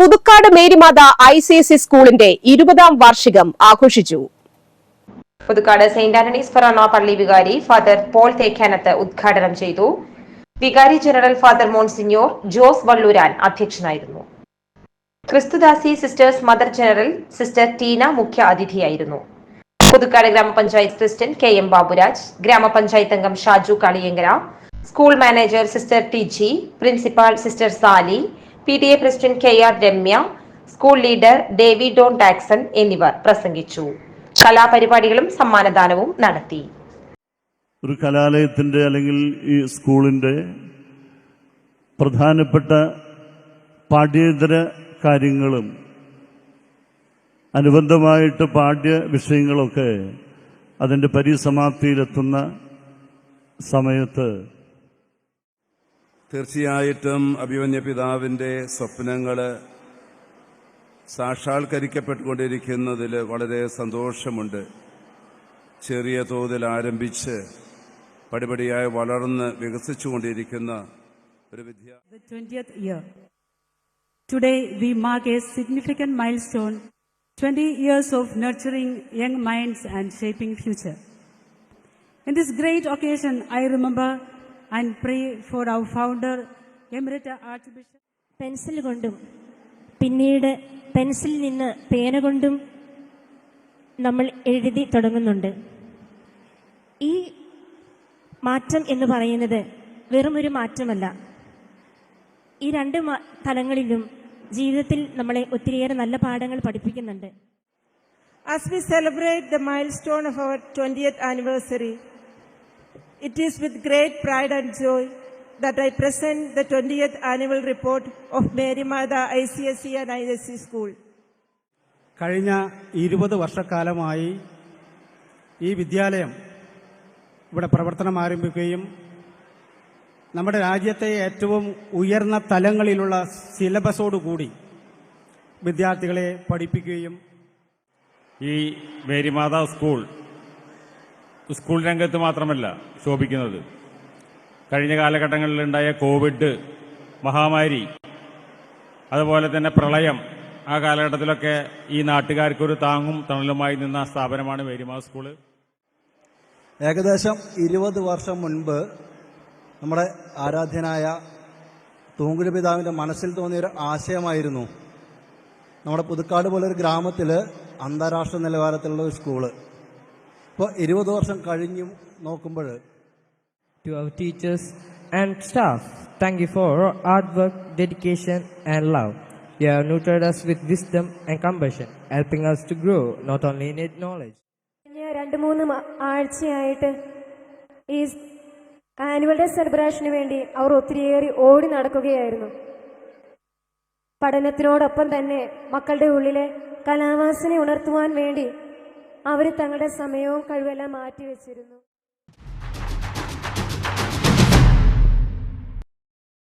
Puthukkad Marymatha ICSE സ്കൂളിന്റെ 20ാം വാർഷികം ആഘോഷിച്ചു. പുതുക്കാട് സെന്റ് ആന്റണീസ് ഫൊറോന പള്ളി വികാരി ഫാദർ പോൾ തേക്കാനത്ത് ഉദ്ഘാടനം ചെയ്തു. വികാരി general father monsignor Jose Valluran അധ്യക്ഷനായിരുന്നു. ക്രിസ്തുദാസി sisters mother general sister Teena മുഖ്യ അതിഥിയായിരുന്നു. പുതുക്കാട് ഗ്രാമപഞ്ചായത്ത് പ്രസിഡന്റ് KM ബാബുരാജ്, ഗ്രാമപഞ്ചായത്ത് അംഗം Shaju Kaliyankara, school manager sister TG, principal sister Sally, PTA president KR Ramya, school leader Davy Don Taxon എന്നിവർ പ്രസംഗിച്ചു. കലാപരിപാടികളും സമ്മാനദാനവും നടത്തി. ഒരു കലാലയത്തിന്റെ അല്ലെങ്കിൽ ഈ സ്കൂളിന്റെ പ്രധാനപ്പെട്ട പാഠ്യേതര കാര്യങ്ങളും അനുബന്ധമായിട്ട് പാഠ്യ വിഷയങ്ങളൊക്കെ അതിൻ്റെ പരിസമാപ്തിയിലെത്തുന്ന സമയത്ത് തീർച്ചയായിട്ടും അഭിമന്യ പിതാവിൻ്റെ സ്വപ്നങ്ങൾ സാക്ഷാത്കരിക്കപ്പെട്ടുകൊണ്ടിരിക്കുന്നതിൽ വളരെ സന്തോഷമുണ്ട്. ചെറിയ തോതിൽ ആരംഭിച്ച് പടിപടിയായി വളർന്ന് വികസിച്ചുകൊണ്ടിരിക്കുന്ന ഒരു വിദ്യാലയം. Today we mark a significant milestone, 20 years of nurturing young minds and shaping future. In this great occasion, I remember and pray for our founder, Emerita Archbishop. Pencil കൊണ്ടും പിന്നീട് പെൻസിലിൽ നിന്ന് പേന കൊണ്ടും നമ്മൾ എഴുതി തുടങ്ങുന്നുണ്ട്. ഈ മാറ്റം എന്ന് പറയുന്നത് വെറുമൊരു മാറ്റമല്ല. ഈ രണ്ട് തലങ്ങളിലും ജീവിതത്തിൽ നമ്മളെ ഒത്തിരിയേറെ നല്ല പാഠങ്ങൾ പഠിപ്പിക്കുന്നുണ്ട്. As we celebrate the milestone of our 20th anniversary, it is with great pride and joy that I present the 20th annual report of Merimada ICSE and ISC School. കഴിഞ്ഞ 20 വർഷക്കാലമായി ഈ വിദ്യാലയം ഇവിടെ പ്രവർത്തനം ആരംഭിക്കുകയും നമ്മുടെ രാജ്യത്തെ ഏറ്റവും ഉയർന്ന തലങ്ങളിലുള്ള സിലബസോടുകൂടി വിദ്യാർത്ഥികളെ പഠിപ്പിക്കുകയും ഈ മേരിമാതാ സ്കൂൾ രംഗത്ത് മാത്രമല്ല ശോഭിക്കുന്നത്. കഴിഞ്ഞ കാലഘട്ടങ്ങളിലുണ്ടായ കോവിഡ് മഹാമാരി, അതുപോലെ തന്നെ പ്രളയം, ആ കാലഘട്ടത്തിലൊക്കെ ഈ നാട്ടുകാർക്കൊരു താങ്ങും തണലുമായി നിന്ന സ്ഥാപനമാണ് മേരിമാതാ സ്കൂള്. ഏകദേശം 20 വർഷം മുൻപ് നമ്മുടെ ആരാധ്യനായ തൂങ്കുരു പിതാവിൻ്റെ മനസ്സിൽ തോന്നിയൊരു ആശയമായിരുന്നു നമ്മുടെ പുതുക്കാട് പോലൊരു ഗ്രാമത്തിൽ അന്താരാഷ്ട്ര നിലവാരത്തിലുള്ള ഒരു സ്കൂള്. ഇപ്പോൾ 20 വർഷം കഴിഞ്ഞു നോക്കുമ്പോൾ To our teachers and staff, thank you for your hard work, dedication and love. You have nurtured us with wisdom and compassion, helping us to grow not only in knowledge. 2-3 ആഴ്ചയായിട്ട് ഈ annual day സെലിബ്രേഷന് വേണ്ടി അവർ ഒത്തിരിയേറെ ഓടി നടക്കുകയായിരുന്നു. പഠനത്തിനോടൊപ്പം തന്നെ മക്കളുടെ ഉള്ളിലെ കലാവാസന ഉണർത്തുവാൻ വേണ്ടി അവർ തങ്ങളുടെ സമയവും കഴിവെല്ലാം മാറ്റിവെച്ചിരുന്നു.